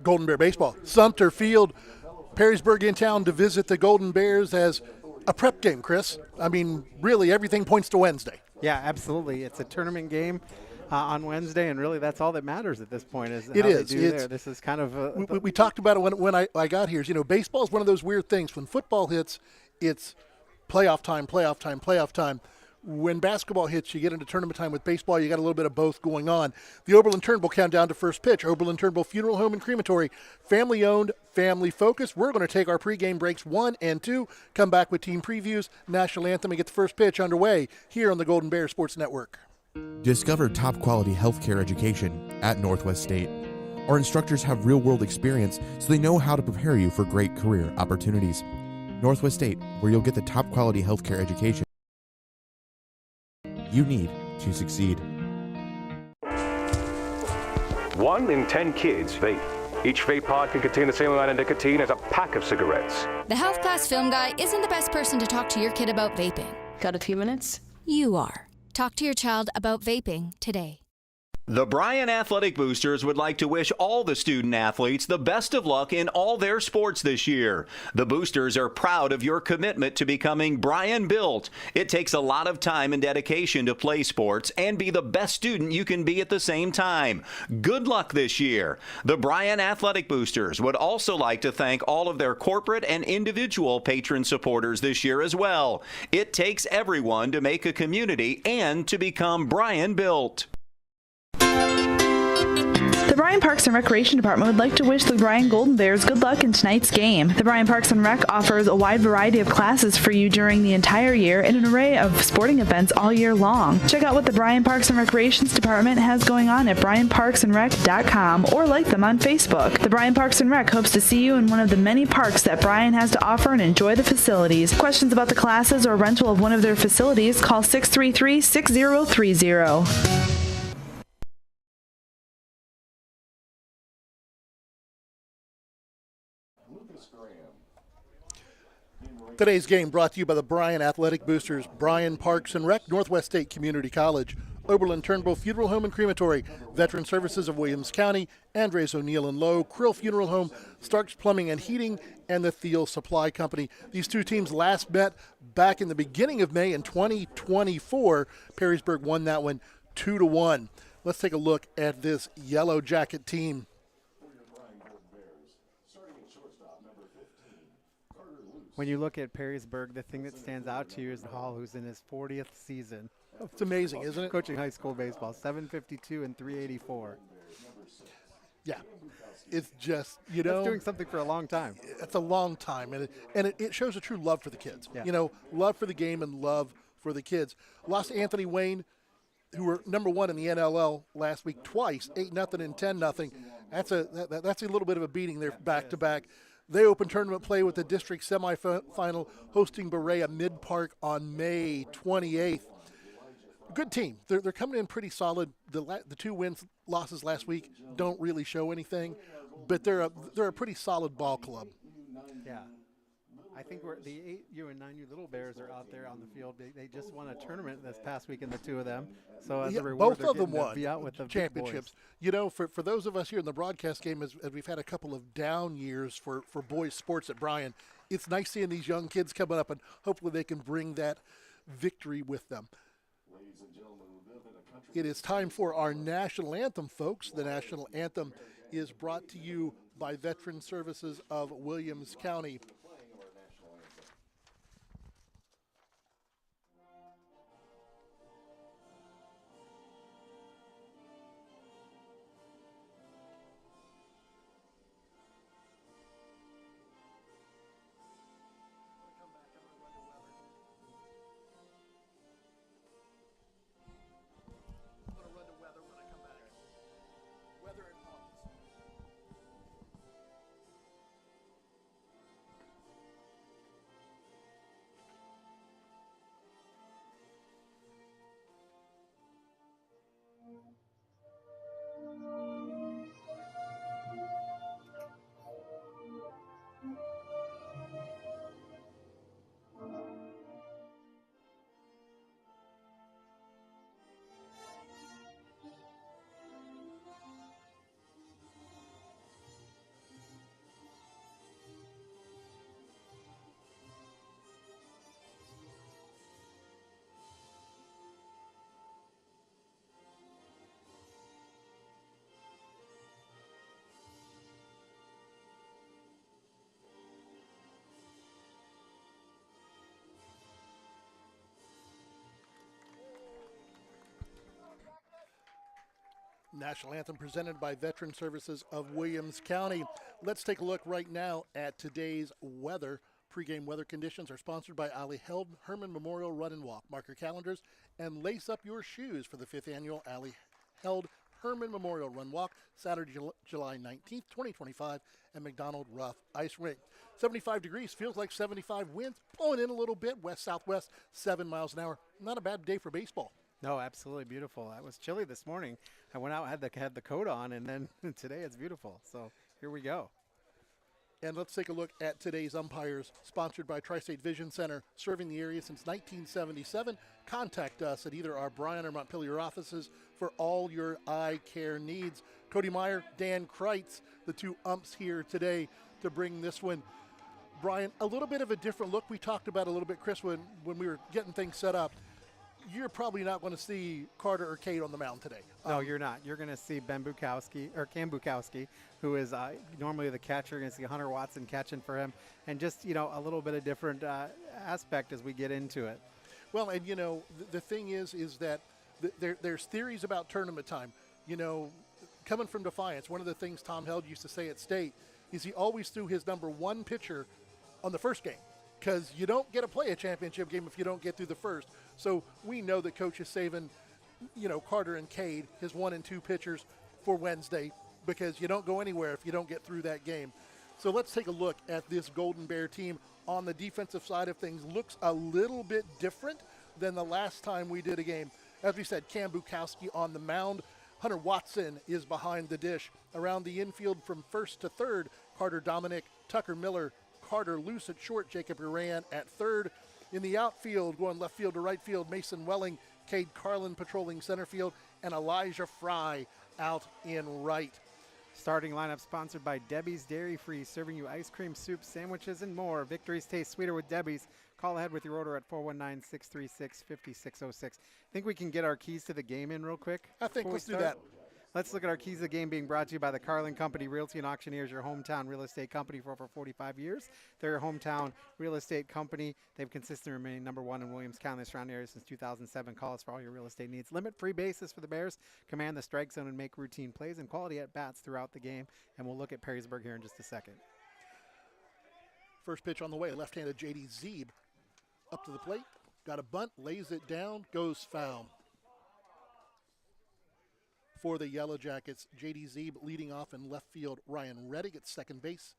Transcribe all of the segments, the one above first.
Golden Bear Baseball. Sumpter Field, Perrysburg in town to visit the Golden Bears as a prep game, Chris. I mean, really, everything points to Wednesday. Yeah, absolutely. It's a tournament game on Wednesday, and really that's all that matters at this point is It how is. they do there. This is kind of we talked about it when I got here. You know, baseball is one of those weird things. When football hits, it's playoff time, playoff time, playoff time. When basketball hits, you get into tournament time. With baseball, you got a little bit of both going on. The Oberlin-Turnbull countdown to first pitch. Oberlin-Turnbull Funeral Home and Crematory, family-owned, family-focused. We're going to take our pregame breaks 1 and 2, come back with team previews, national anthem, and get the first pitch underway here on the Golden Bear Sports Network. Discover top-quality healthcare education at Northwest State. Our instructors have real-world experience, so they know how to prepare you for great career opportunities. Northwest State, where you'll get the top-quality healthcare education you need to succeed. 1 in 10 kids vape. Each vape pod can contain the same amount of nicotine as a pack of cigarettes. The health class film guy isn't the best person to talk to your kid about vaping. Got a few minutes? You are. Talk to your child about vaping today. The Bryan Athletic Boosters would like to wish all the student athletes the best of luck in all their sports this year. The Boosters are proud of your commitment to becoming Bryan built. It takes a lot of time and dedication to play sports and be the best student you can be at the same time. Good luck this year. The Bryan Athletic Boosters would also like to thank all of their corporate and individual patron supporters this year as well. It takes everyone to make a community and to become Bryan built. The Bryan Parks and Recreation Department would like to wish the Bryan Golden Bears good luck in tonight's game. The Bryan Parks and Rec offers a wide variety of classes for you during the entire year and an array of sporting events all year long. Check out what the Bryan Parks and Recreations Department has going on at bryanparksandrec.com or like them on Facebook. The Bryan Parks and Rec hopes to see you in one of the many parks that Bryan has to offer and enjoy the facilities. Questions about the classes or rental of one of their facilities, call 633-6030. Today's game brought to you by the Bryan Athletic Boosters, Bryan Parks and Rec, Northwest State Community College, Oberlin-Turnbull Funeral Home and Crematory, Veteran Services of Williams County, Andres O'Neill and Lowe, Krill Funeral Home, Starks Plumbing and Heating, and the Thiel Supply Company. These two teams last met back in the beginning of May in 2024. Perrysburg won that one 2-1. Let's take a look at this Yellow Jacket team. when you look at Perrysburg, the thing that stands out to you is Hall, who's in his 40th season. It's amazing, isn't it? Coaching high school baseball, 752 and 384. Yeah. It's just, you know. That's doing something for a long time. It's a long time, and it shows a true love for the kids. Yeah. You know, love for the game and love for the kids. Lost Anthony Wayne, who were number one in the NLL last week twice, 8-0 and 10-0. That's a little bit of a beating there back-to-back. They open tournament play with the district semifinal hosting Berea Mid-Park on May 28th. Good team. They're coming in pretty solid. The two losses last week don't really show anything, but they're a pretty solid ball club. Yeah. I think the 8U and 9U Little Bears are out there on the field. They just won a tournament this past weekend, the two of them. So as a reward, both of them won be out with the championships. You know, for those of us here in the broadcast game, as we've had a couple of down years for boys sports at Bryan, it's nice seeing these young kids coming up, and hopefully they can bring that victory with them. It is time for our national anthem, folks. The national anthem is brought to you by Veteran Services of Williams County. National anthem presented by Veteran Services of Williams County. Let's take a look right now at today's weather. Pre-game weather conditions are sponsored by Ali Held Herman Memorial Run and Walk. Mark your calendars and lace up your shoes for the 5th annual Ali Held Herman Memorial Run Walk, Saturday, July 19th, 2025, at McDonald Rough Ice Rink. 75 degrees, feels like 75, winds blowing in a little bit, west-southwest, 7 miles an hour. Not a bad day for baseball. No, absolutely beautiful. It was chilly this morning. I went out, had the coat on, and then today it's beautiful. So here we go. And let's take a look at today's umpires, sponsored by Tri-State Vision Center, serving the area since 1977. Contact us at either our Bryan or Montpelier offices for all your eye care needs. Cody Meyer, Dan Kreitz, the two umps here today to bring this one. Bryan, a little bit of a different look. We talked about a little bit, Chris, when we were getting things set up. You're probably not going to see Carter or Cade on the mound today. No, you're not. You're going to see Cam Bukowski, who is normally the catcher. You're going to see Hunter Watson catching for him, and just a little bit of different aspect as we get into it. Well, and the thing is that there's theories about tournament time. Coming from Defiance, one of the things Tom Held used to say at State is he always threw his number one pitcher on the first game, because you don't get to play a championship game if you don't get through the first. So we know that Coach is saving, Carter and Cade, his 1 and 2 pitchers, for Wednesday, because you don't go anywhere if you don't get through that game. So let's take a look at this Golden Bear team. On the defensive side of things, looks a little bit different than the last time we did a game. As we said, Cam Bukowski on the mound. Hunter Watson is behind the dish. Around the infield from first to third, Carter Dominic, Tucker Miller, Carter Luce at short, Jacob Uran at third. In the outfield, going left field to right field, Mason Welling, Cade Carlin patrolling center field, and Elijah Fry out in right. Starting lineup sponsored by Debbie's Dairy Free, serving you ice cream, soup, sandwiches, and more. Victories taste sweeter with Debbie's. Call ahead with your order at 419-636-5606. Think we can get our keys to the game in real quick? I think let's do that. Let's look at our keys to the game being brought to you by the Carlin Company Realty and Auctioneers, your hometown real estate company for over 45 years. They're your hometown real estate company. They've consistently remained number one in Williams County and the surrounding area since 2007. Call us for all your real estate needs. Limit-free basis for the Bears. Command the strike zone and make routine plays and quality at-bats throughout the game. And we'll look at Perrysburg here in just a second. First pitch on the way, left-handed J.D. Zeeb up to the plate. Got a bunt, lays it down, goes foul. For the Yellow Jackets, J.D. Zeeb leading off in left field. Ryan Reddick at second base.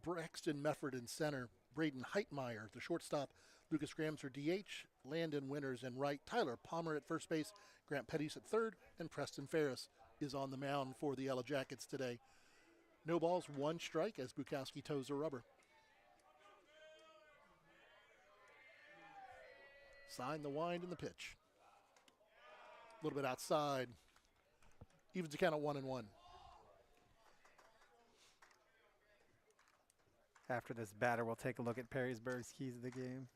Braxton Mefford in center. Braden Heitmeyer at the shortstop. Lucas Gramser DH. Landon Winters in right. Tyler Palmer at first base. Grant Pettis at third. And Preston Ferris is on the mound for the Yellow Jackets today. No balls, 1 strike as Bukowski toes the rubber. Sign the wind and the pitch. A little bit outside. Evens the count at 1-1. After this batter, we'll take a look at Perrysburg's keys of the game.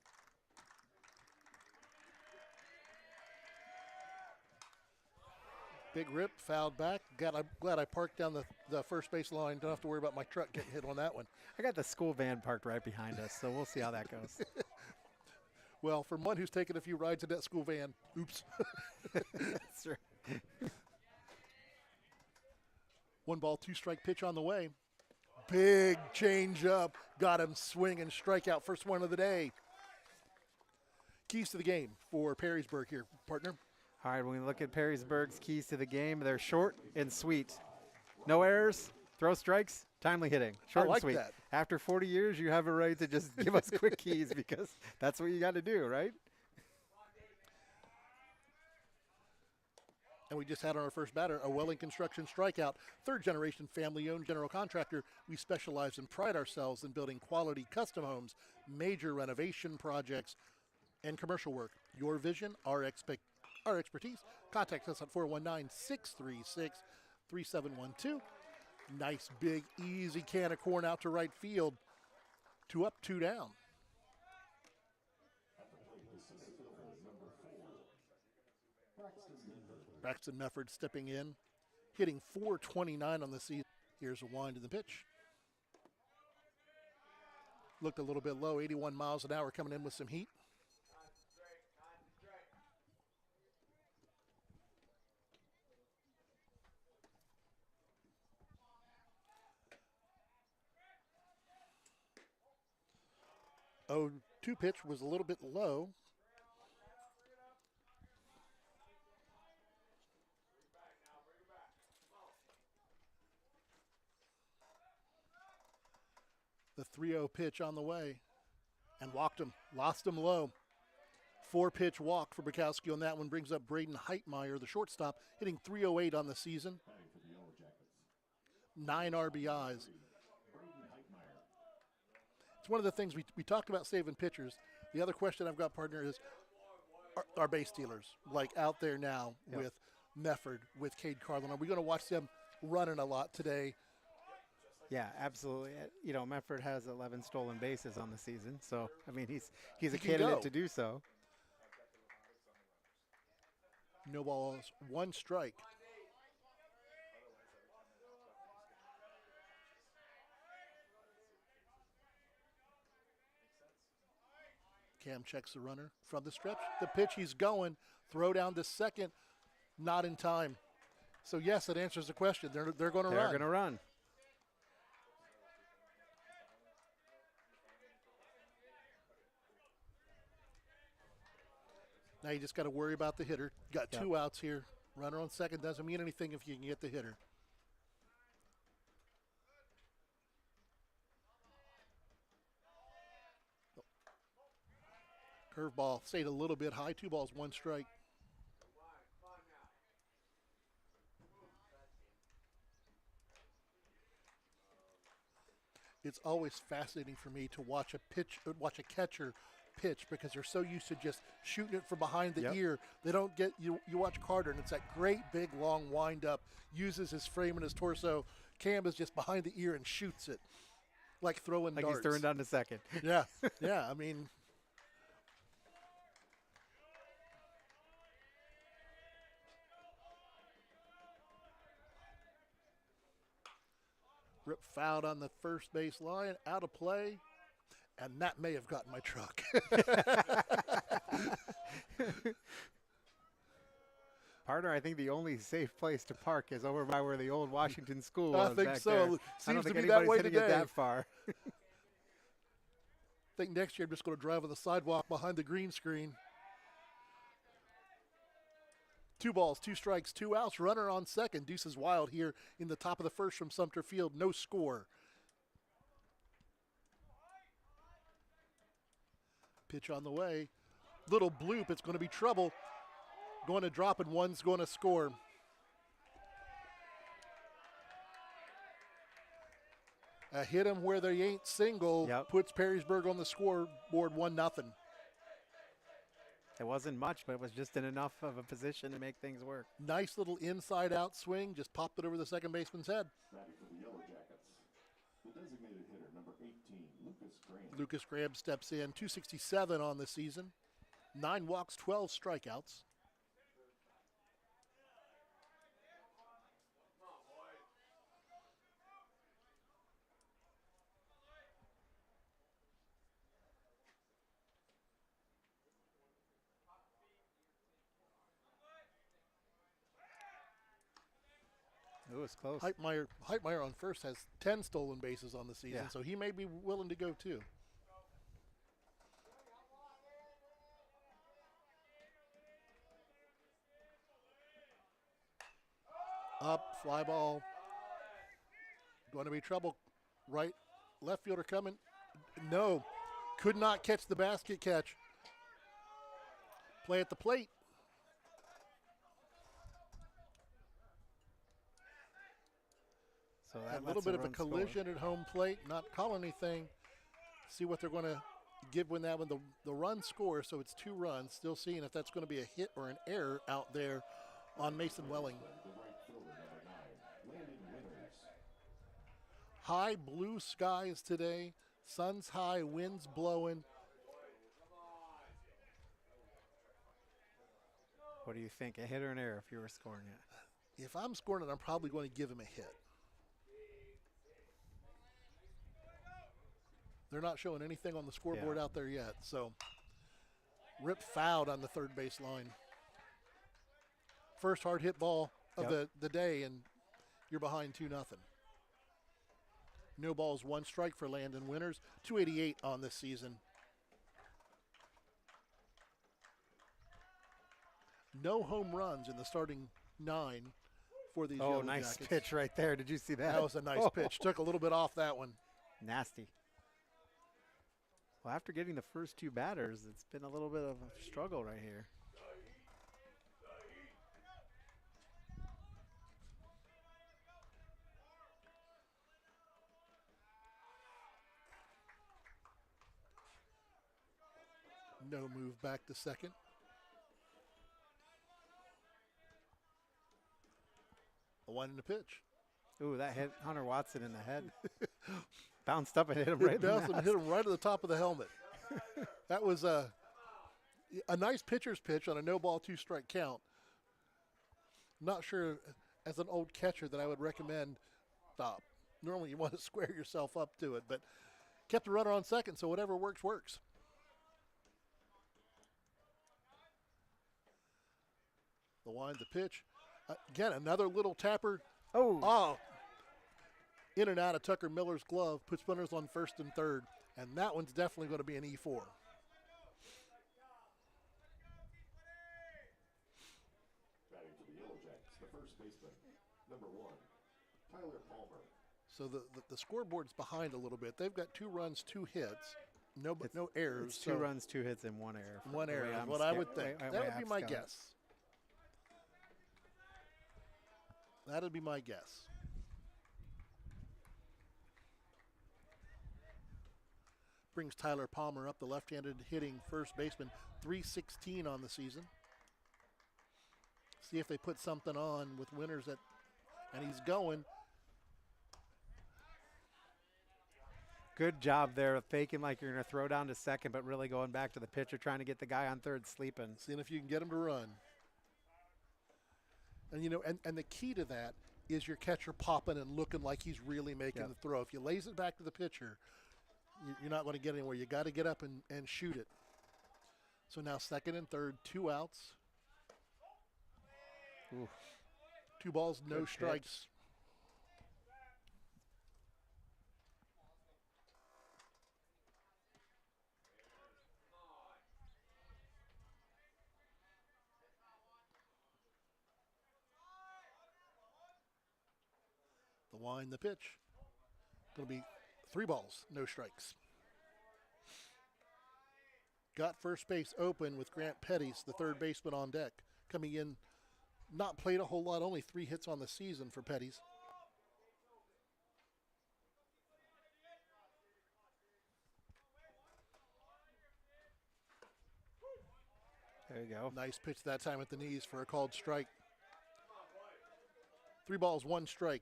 Big rip, fouled back. I'm glad I parked down the first base line. Don't have to worry about my truck getting hit on that one. I got the school van parked right behind us, so we'll see how that goes. Well, from one who's taken a few rides in that school van, oops. That's right. 1 ball, 2 strike pitch on the way. Big change up. Got him swinging, strikeout, first one of the day. Keys to the game for Perrysburg here, partner. All right, when we look at Perrysburg's keys to the game, they're short and sweet. No errors, throw strikes, timely hitting. Short I like and sweet. that. After 40 years, you have a right to just give us quick keys because that's what you got to do, right? And we just had on our first batter a Welling Construction strikeout. 3rd-generation family-owned general contractor. We specialize and pride ourselves in building quality custom homes, major renovation projects, and commercial work. Your vision, our expertise. Contact us at 419-636-3712. Nice, big, easy can of corn out to right field. 2 up, 2 down. Braxton Mefford stepping in, hitting .429 on the season. Here's a wind in the pitch. Looked a little bit low, 81 miles an hour coming in with some heat. 0-2 pitch was a little bit low. The 3-0 pitch on the way and walked him, lost him low. 4-pitch walk for Bukowski on that one brings up Braden Heitmeyer, the shortstop, hitting .308 on the season. 9 RBIs. It's one of the things we talked about saving pitchers. The other question I've got, partner, is our base stealers, like out there now with Mefford, with Cade Carlin. Are we going to watch them running a lot today? Yeah, absolutely. You know, Mefford has 11 stolen bases on the season, so I mean he's a candidate to do so. No balls, 1 strike. Cam checks the runner from the stretch. The pitch, he's going. Throw down to second, not in time. So yes, it answers the question. They're going to run. They're going to run. Now you just got to worry about the hitter. Got 2 outs here. Runner on second doesn't mean anything if you can get the hitter. Curveball stayed a little bit high. 2 balls, 1 strike. It's always fascinating for me to watch a catcher pitch, because they're so used to just shooting it from behind the ear. They don't get you watch Carter, and it's that great big long wind up, uses his frame and his torso. Cam is just behind the ear and shoots it like throwing darts. Like he's throwing down to second. Yeah. I mean, Rip fouled on the first base line, out of play. And that may have gotten my truck. Partner, I think the only safe place to park is over by where the old Washington School was. I think back so. there. Seems I don't to think be that anybody's way hitting today. it that far. I think next year I'm just going to drive on the sidewalk behind the green screen. 2 balls, 2 strikes, 2 outs. Runner on second. Deuces Wild here in the top of the first from Sumpter Field. No score. Pitch on the way. Little bloop. It's going to be trouble. Going to drop, and one's going to score. A hit him where they ain't single puts Perrysburg on the scoreboard 1-0. It wasn't much, but it was just in enough of a position to make things work. Nice little inside-out swing. Just popped it over the second baseman's head. Batting for the Yellow Jackets, the designated hitter, number 18, Lucas Graham. Lucas Graham steps in. 267 on the season. 9 walks, 12 strikeouts. It was close. Heitmeyer on first has 10 stolen bases on the season, so he may be willing to go too. Up, fly ball. Going to be trouble. Right, left fielder coming. No, could not catch the basket catch. Play at the plate. So a little bit of a collision at home plate, not call anything. See what they're going to give when the run scores. So it's 2 runs. Still seeing if that's going to be a hit or an error out there on Mason Welling. High blue skies today. Sun's high, winds blowing. What do you think? A hit or an error if you were scoring it? If I'm scoring it, I'm probably going to give him a hit. They're not showing anything on the scoreboard out there yet. So Rip fouled on the third base line. First hard hit ball of the day, and you're behind 2-0. No balls, 1 strike for Landon Winters. 288 on this season. No home runs in the starting 9 for these Yellow nice Jackets. pitch right there. Did you see that? That was a nice pitch. Took a little bit off that one. Nasty. Well, after getting the first 2 batters, it's been a little bit of a struggle right here. No move back to second. A 1 and a pitch. Ooh, that hit Hunter Watson in the head. Bounced up and hit him right in the Bounced and mask. hit him right at the top of the helmet. That was a nice pitcher's pitch on a no ball 2 strike count. Not sure as an old catcher that I would recommend stop. Normally you want to square yourself up to it, but kept the runner on second, so whatever works, works. The wind, the pitch. Again, another little tapper. Oh. In and out of Tucker Miller's glove, puts runners on first and third, and that one's definitely going to be an E4. Batting for the Yellow Jackets, the first baseman, number 1, Tyler Palmer. So the scoreboard's behind a little bit. They've got 2 runs, 2 hits, no errors. It's 2 runs, 2 hits, and 1 error. 1 error is what I would think. That would be my guess. That would be my guess. Brings Tyler Palmer up, the left-handed hitting first baseman, .316 on the season. See if they put something on with Winters and he's going. Good job there of faking like you're going to throw down to second, but really going back to the pitcher, trying to get the guy on third sleeping. Seeing if you can get him to run. And, and the key to that is your catcher popping and looking like he's really making the throw. If you lays it back to the pitcher, you're not going to get anywhere. You got to get up and shoot it. So now second and third, 2 outs. Ooh. 2 balls, no Good strikes. pitch. The wind, the pitch. Going to be 3 balls, no strikes. Got first base open with Grant Pettis, the third baseman on deck. Coming in, not played a whole lot, only 3 hits on the season for Pettis. There you go. Nice pitch that time at the knees for a called strike. 3 balls, 1 strike.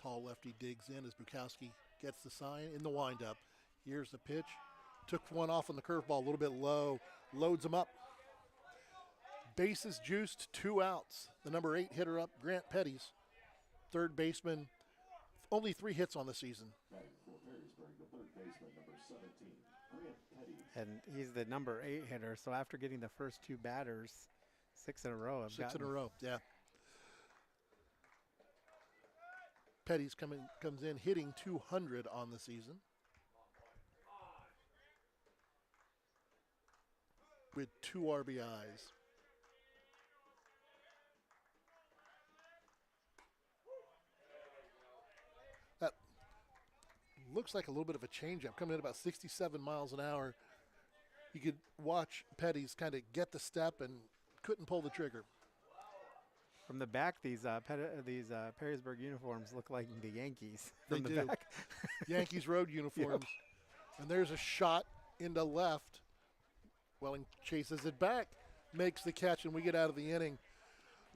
Tall lefty digs in as Bukowski gets the sign in the windup. Here's the pitch. Took one off on the curveball, a little bit low. Loads him up. Bases juiced, 2 outs. The number 8 hitter up, Grant Pettis, third baseman. Only 3 hits on the season. Batting for Perrysburg, the third baseman, number 17, Grant Pettis. And he's the number 8 hitter, so after getting the first 2 batters, 6 in a row. 6 in a row, yeah. Pettis comes in hitting .200 on the season. With 2 RBIs. That looks like a little bit of a changeup, coming in about 67 miles an hour. You could watch Pettis kind of get the step and couldn't pull the trigger. From the back, these Perrysburg uniforms look like the Yankees. From They the do. back. Yankees road uniforms. And there's a shot into left. Welling chases it back, makes the catch, and we get out of the inning.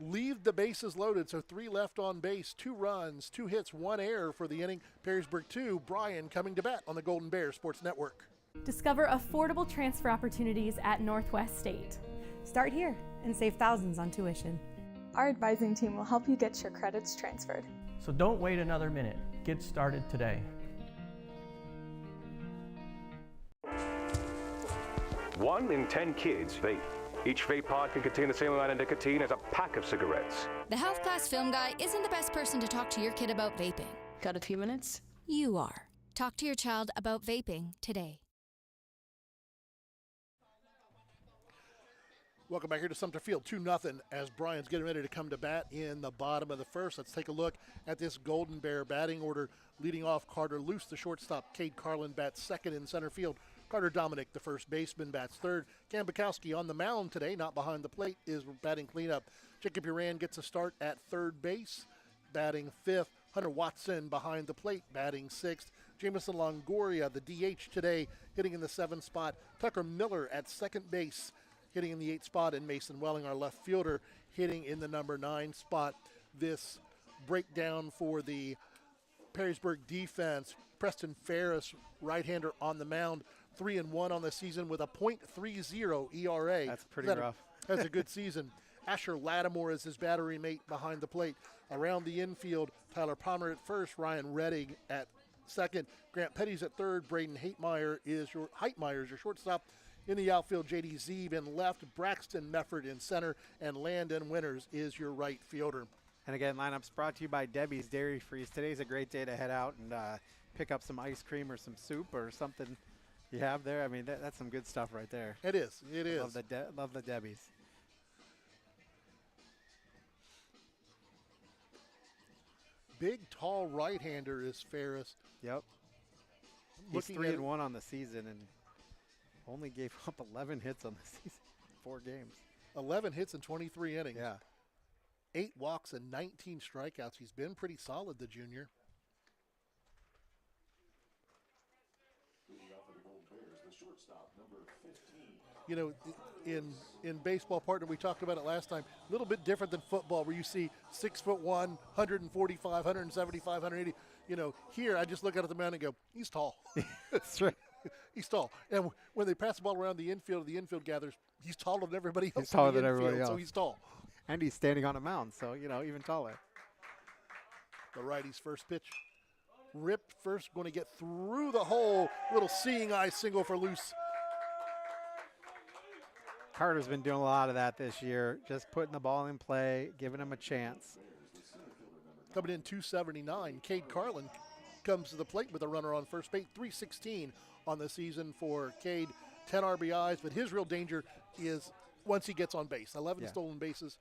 Leave the bases loaded, so 3 left on base, 2 runs, 2 hits, 1 error for the inning. Perrysburg 2, Bryan coming to bat on the Golden Bears Sports Network. Discover affordable transfer opportunities at Northwest State. Start here and save thousands on tuition. Our advising team will help you get your credits transferred. So don't wait another minute. Get started today. One in 10 kids vape. Each vape pod can contain the same amount of nicotine as a pack of cigarettes. The health class film guy isn't the best person to talk to your kid about vaping. Got a few minutes? You are. Talk to your child about vaping today. Welcome back here to Sumpter Field, 2-0 as Bryan's getting ready to come to bat in the bottom of the first. Let's take a look at this Golden Bear batting order. Leading off, Carter Luce, the shortstop. Cade Carlin bats second in center field. Carter Dominic, the first baseman, bats third. Cam Bukowski on the mound today, not behind the plate, is batting cleanup. Jacob Uran gets a start at third base, batting fifth. Hunter Watson behind the plate, batting sixth. Jameson Longoria, the DH today, hitting in the seventh spot. Tucker Miller at second base, hitting in the 8th spot, and Mason Welling, our left fielder, hitting in the number 9 spot. This breakdown for the Perrysburg defense. Preston Ferris, right-hander on the mound, 3-1 on the season with a .30 ERA. That's pretty rough. Has a good season. Asher Lattimore is his battery mate behind the plate. Around the infield, Tyler Palmer at first, Ryan Redding at second, Grant Petty's at third, Braden Heitmeyer is your shortstop. In the outfield, J.D. Zeeb in left, Braxton Mefford in center, and Landon Winters is your right fielder. And again, lineups brought to you by Debbie's Dairy Freeze. Today's a great day to head out and pick up some ice cream or some soup or something you have there. I mean, that's some good stuff right there. It is. It is. Love the Debbie's. Big, tall right-hander is Ferris. Yep. He's 3-1 on the season and only gave up 11 hits on the season, 4 games. 11 hits in 23 innings. Yeah. 8 walks and 19 strikeouts. He's been pretty solid, the junior. You know, in baseball, partner, we talked about it last time, a little bit different than football where you see 6'1", 145, 175, 180. You know, here I just look out at the mound and go, he's tall. That's right. He's tall. And when they pass the ball around the infield gathers, he's taller than everybody else. He's taller than everybody else. So he's tall. And he's standing on a mound, so, you know, even taller. The righty's first pitch. Ripped first, going to get through the hole. Little seeing eye single for Luce. Carter's been doing a lot of that this year, just putting the ball in play, giving him a chance. Coming in 279, Cade Carlin comes to the plate with a runner on first base. 316 on the season for Cade, 10 RBIs, but his real danger is once he gets on base. 11 stolen bases.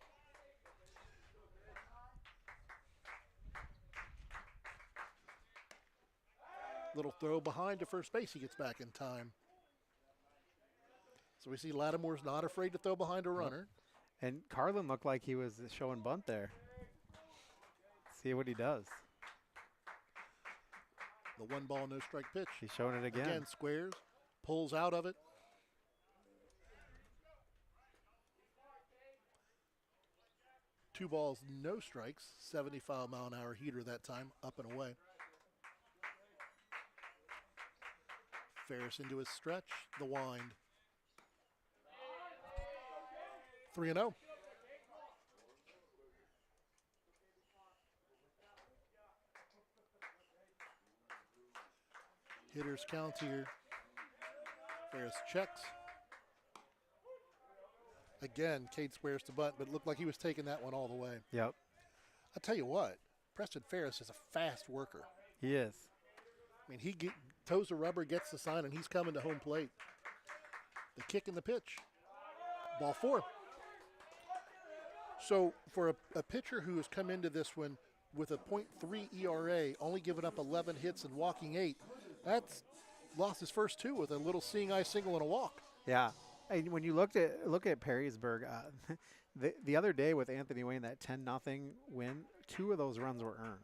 Little throw behind to first base. He gets back in time. So we see Lattimore's not afraid to throw behind a runner. And Carlin looked like he was showing bunt there. See what he does. The 1-ball, no strike pitch. He's showing it again. Again, squares, pulls out of it. Two balls, no strikes. 75-mile-an-hour heater that time, up and away. Ferris into his stretch, the wind. 3-0. Hitters count here. Ferris checks. Again, Cade squares to bunt, but it looked like he was taking that one all the way. Yep. I'll tell you what, Preston Ferris is a fast worker. He is. I mean, he toes the rubber, gets the sign, and he's coming to home plate. The kick and the pitch. Ball 4. So for a pitcher who has come into this one with a .3 ERA, only giving up 11 hits and walking 8, that's lost his first 2 with a little seeing eye single and a walk. Yeah. And when you look at Perrysburg, the other day with Anthony Wayne, that 10-0 win, 2 of those runs were earned.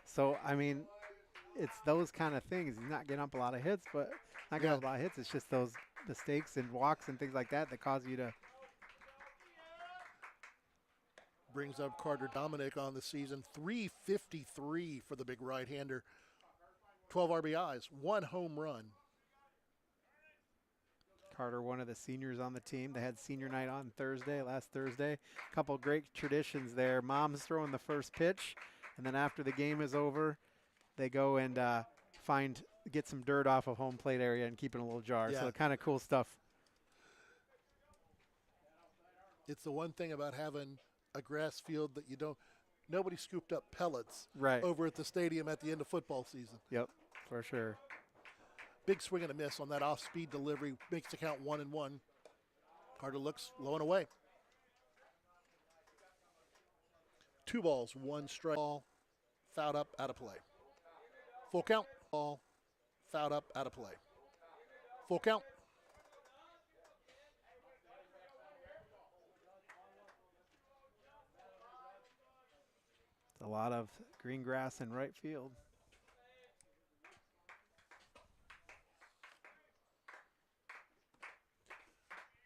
So, I mean, it's those kind of things. He's not getting up a lot of hits, but not getting up a lot of hits. It's just those mistakes and walks and things like that cause you to. Brings up Carter Dominic on the season. 353 for the big right-hander. 12 RBIs, 1 home run. Carter, one of the seniors on the team. They had senior night on last Thursday. A couple great traditions there. Mom's throwing the first pitch, and then after the game is over, they go and get some dirt off of home plate area and keep it in a little jar. Yeah. So kind of cool stuff. It's the one thing about having a grass field that you don't nobody scooped up pellets Right. over at the stadium at the end of football season. Yep, for sure. Big swing and a miss on that off-speed delivery. Makes the count 1-1. Carter looks low and away. 2 balls, 1 strike. Ball fouled up, out of play. Full count. Ball fouled up, out of play. Full count. It's a lot of green grass in right field.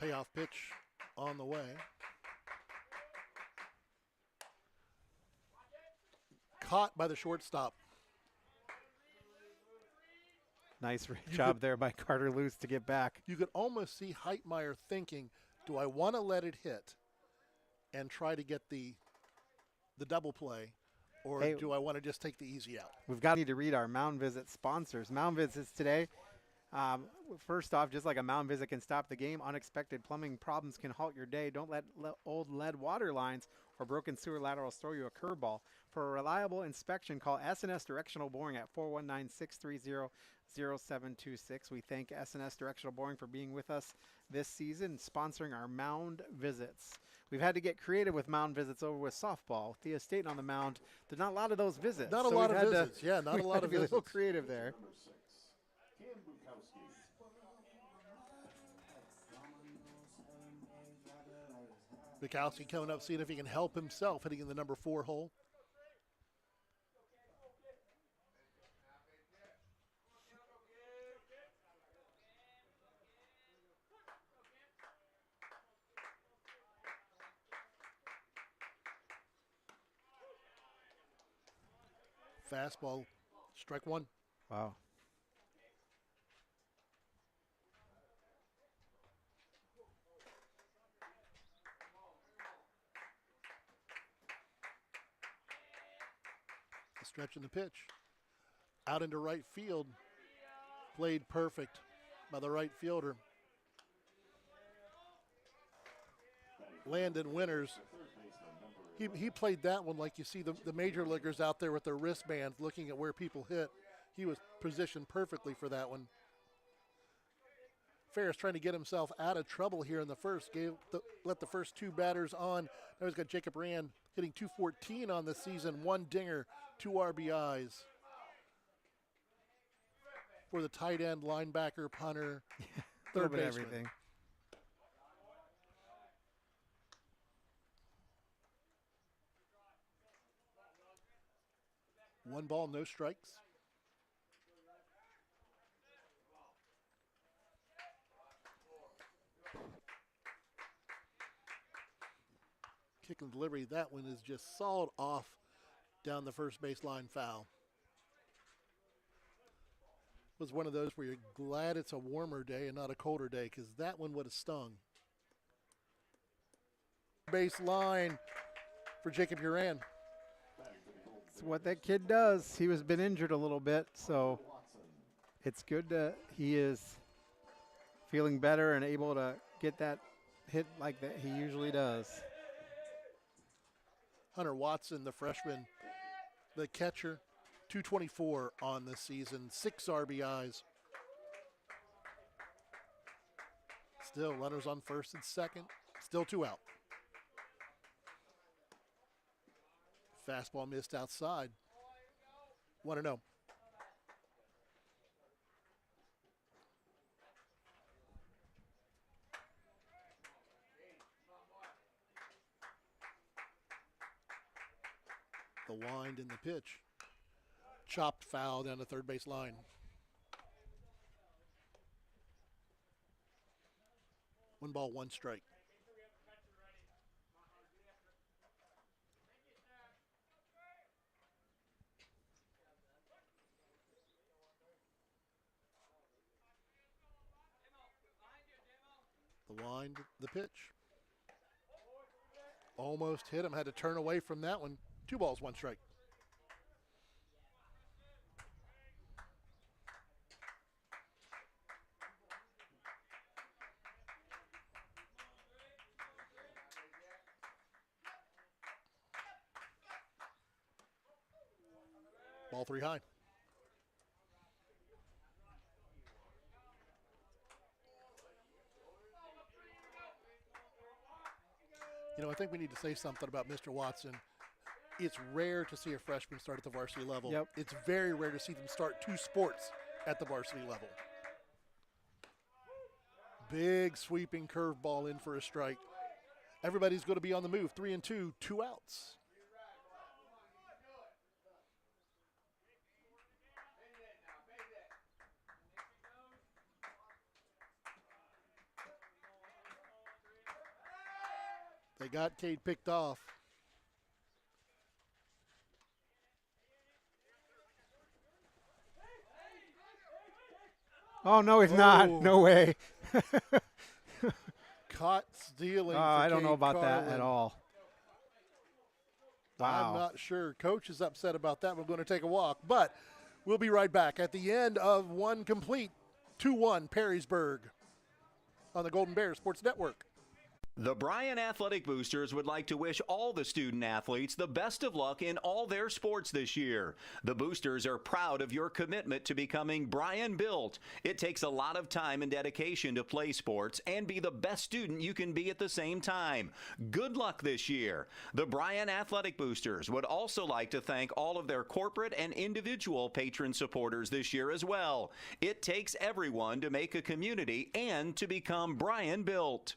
Payoff pitch on the way. Caught by the shortstop. Nice job there by Carter Luce to get back. You could almost see Heitmeyer thinking, do I want to let it hit and try to get the double play, or Hey, do I want to just take the easy out? We've got to read our Mound Visit sponsors. Mound Visits today. First off, just like a mound visit can stop the game, unexpected plumbing problems can halt your day. Don't let old lead water lines or broken sewer laterals throw you a curveball. For a reliable inspection, call S&S Directional Boring at 419-630-0726. We thank S&S Directional Boring for being with us this season and sponsoring our mound visits. We've had to get creative with mound visits over with softball. Thea Staten on the mound. There's not a lot of those visits. Not a lot of visits. Yeah, not a lot of Be a little visits. creative there. Bukowski coming up, seeing if he can help himself, hitting in the number 4 hole. Fastball, strike 1. Wow. Stretching the pitch. Out into right field. Played perfect by the right fielder. Landon Winters. He played that one like you see the major leaguers out there with their wristbands looking at where people hit. He was positioned perfectly for that one. Ferris trying to get himself out of trouble here in the first. Let the first 2 batters on. Now he's got Jacob Rand hitting .214 on the season. 1 dinger, 2 RBIs. For the tight end, linebacker, punter, third baseman. Everything. One ball, no strikes. Kick and delivery, that one is just sawed off down the first baseline foul. It was one of those where you're glad it's a warmer day and not a colder day, because that one would have stung. Baseline for Jacob Uran. It's what that kid does. He was been injured a little bit, so it's good that he is feeling better and able to get that hit like that he usually does. Hunter Watson, the freshman, the catcher, .224 on the season, 6 RBIs. Still runners on first and second, still 2 out. Fastball missed outside. 1-0. The wind in the pitch. Chopped foul down the third base line. One ball, 1 strike. The wind, the pitch. Almost hit him, had to turn away from that one. 2 balls, 1 strike. Ball 3 high. You know, I think we need to say something about Mr. Watson. It's rare to see a freshman start at the varsity level. Yep. It's very rare to see them start 2 sports at the varsity level. Big sweeping curveball in for a strike. Everybody's going to be on the move. 3-2, 2 outs. They got Cade picked off. Oh, no, he's not. No way. Caught stealing. I don't know about that at all. Wow. I'm not sure. Coach is upset about that. We're going to take a walk, but we'll be right back at the end of one complete 2-1 Perrysburg on the Golden Bears Sports Network. The Bryan Athletic Boosters would like to wish all the student athletes the best of luck in all their sports this year. The Boosters are proud of your commitment to becoming Bryan Built. It takes a lot of time and dedication to play sports and be the best student you can be at the same time. Good luck this year. The Bryan Athletic Boosters would also like to thank all of their corporate and individual patron supporters this year as well. It takes everyone to make a community and to become Bryan Built.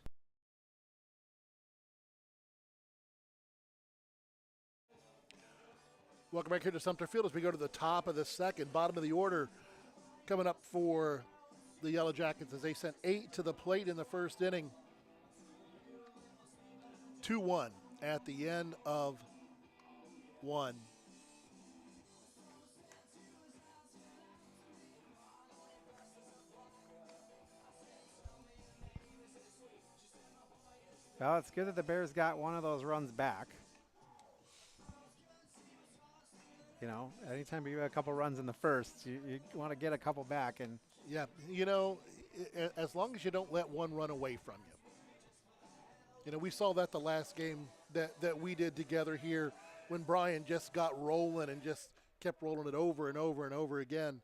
Welcome back here to Sumpter Field as we go to the top of the second, bottom of the order. Coming up for the Yellow Jackets as they sent 8 to the plate in the first inning. 2-1 at the end of 1. Well, it's good that the Bears got one of those runs back. You know, anytime you have a couple runs in the first, you want to get a couple back. And yeah, you know, as long as you don't let one run away from you. You know, we saw that the last game that we did together here when Bryan just got rolling and just kept rolling it over and over and over again.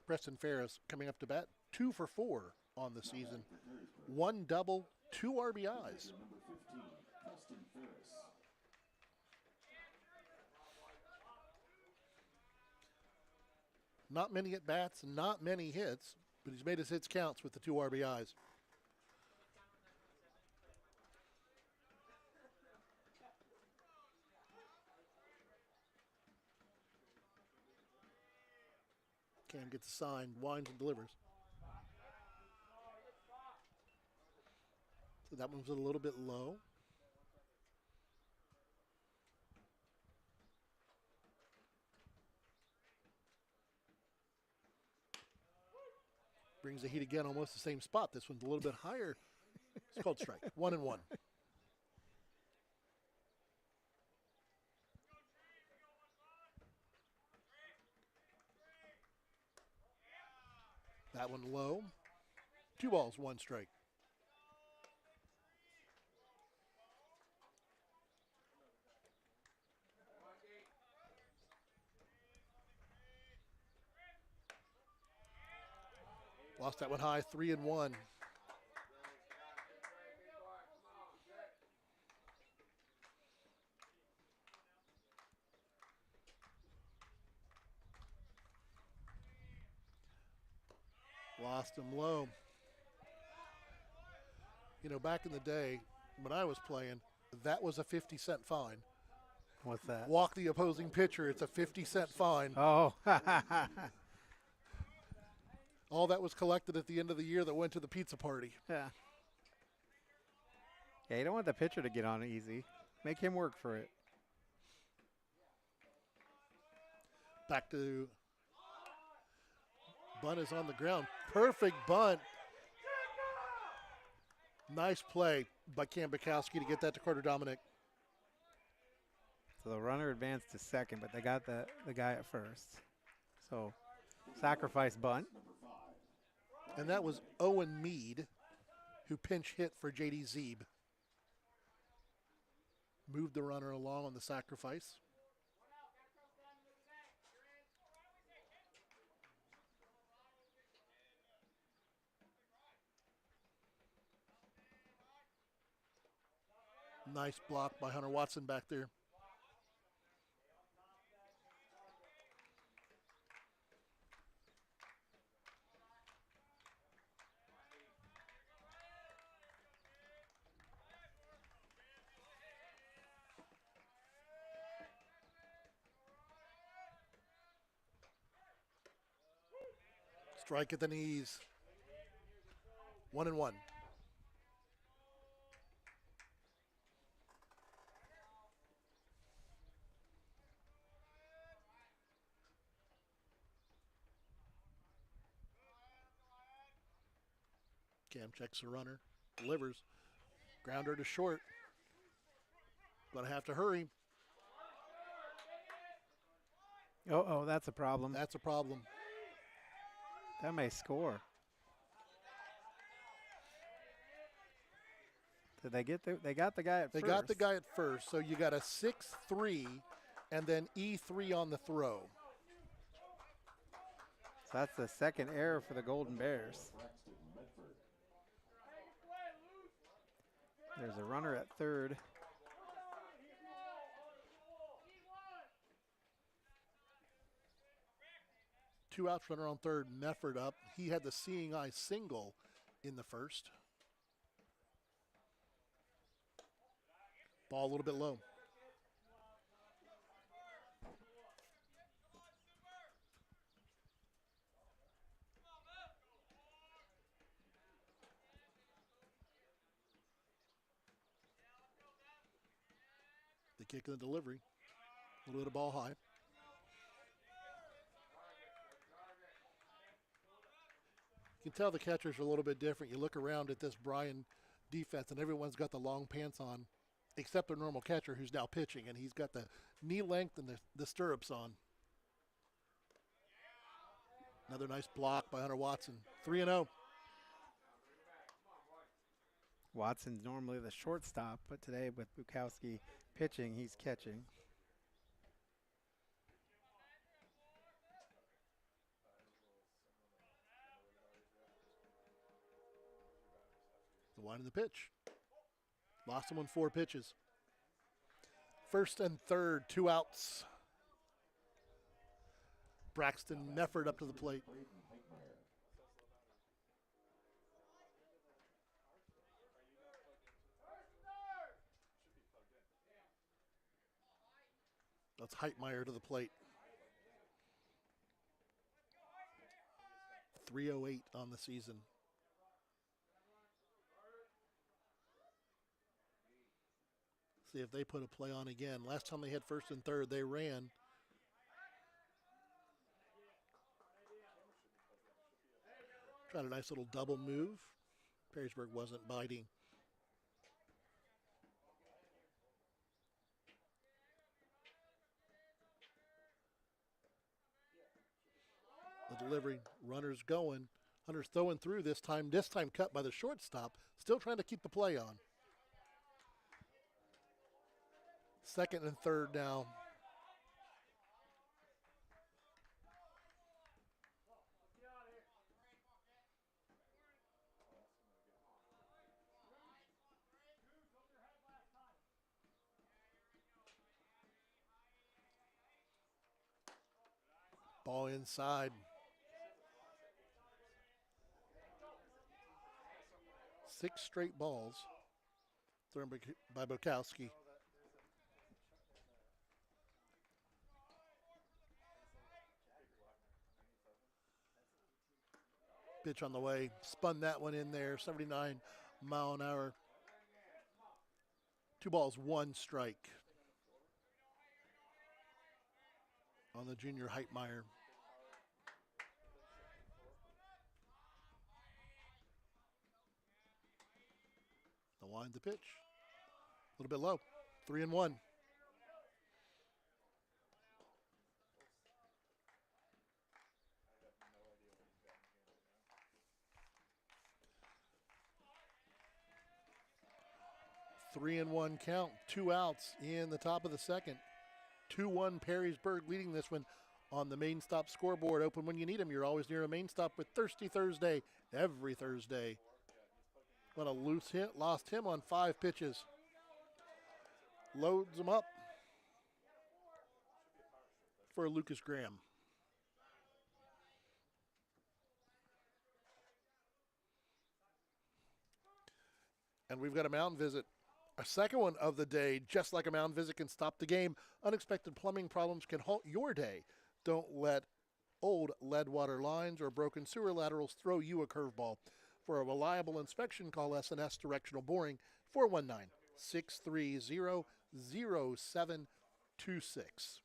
Preston Ferris coming up to bat, 2 for 4 on the season. 1 double, 2 RBIs. Not many at-bats, not many hits, but he's made his hits counts with the 2 RBIs. Cam gets a sign, winds and delivers. So that one was a little bit low. Brings the heat again, almost the same spot. This one's a little bit higher. It's called strike. 1-1. That one low. 2 balls, 1 strike. Lost that one high, 3-1. Lost him low. You know, back in the day when I was playing, that was a 50-cent fine. What's that? Walk the opposing pitcher, it's a 50-cent fine. Oh. All that was collected at the end of the year that went to the pizza party. Yeah. Yeah, you don't want the pitcher to get on easy. Make him work for it. Back to bunt is on the ground. Perfect bunt. Nice play by Cam Bukowski to get that to Carter Dominic. So the runner advanced to second, but they got the guy at first. So sacrifice bunt. And that was Owen Mead, who pinch hit for J.D. Zeeb. Moved the runner along on the sacrifice. Nice block by Hunter Watson back there. Strike at the knees. 1-1. Cam checks the runner, delivers. Grounder to short. Gonna have to hurry. Oh, that's a problem. That's a problem. That may score. Did they get they got the guy at first? They got the guy at first, so you got a 6-3 and then E3 on the throw. So that's the second error for the Golden Bears. There's a runner at third. Two outs, runner on third, Mefford up. He had the seeing eye single in the first. Ball a little bit low. The kick and the delivery. A little bit of ball high. You can tell the catchers are a little bit different. You look around at this Bryan defense, and everyone's got the long pants on, except their normal catcher who's now pitching, and he's got the knee length and the stirrups on. Another nice block by Hunter Watson. 3-0. Watson's normally the shortstop, but today with Bukowski pitching, he's catching. The wind of the pitch. Lost him on 4 pitches. First and third, 2 outs. Braxton Mefford up to the plate. That's Heitmeyer to the plate. 308 on the season. See if they put a play on again. Last time they had first and third, they ran. Tried a nice little double move. Perrysburg wasn't biting. The delivery, runners going. Hunter's throwing through this time cut by the shortstop. Still trying to keep the play on. Second and third now. Ball inside. 6 straight balls thrown by Bukowski. Pitch on the way, spun that one in there, 79 mile an hour. 2 balls, 1 strike on the junior Heitmeyer. The wind, the pitch, a little bit low, 3-1. 3-1 count, 2 outs in the top of the second. 2-1 Perrysburg leading this one on the Main Stop scoreboard. Open when you need them. You're always near a Main Stop with Thirsty Thursday every Thursday. But a loose hit, lost him on 5 pitches. Loads them up for Lucas Graham. And we've got a mound visit. A second one of the day. Just like a mound visit can stop the game, unexpected plumbing problems can halt your day. Don't let old lead water lines or broken sewer laterals throw you a curveball. For a reliable inspection, call S&S Directional Boring, 419-630-0726.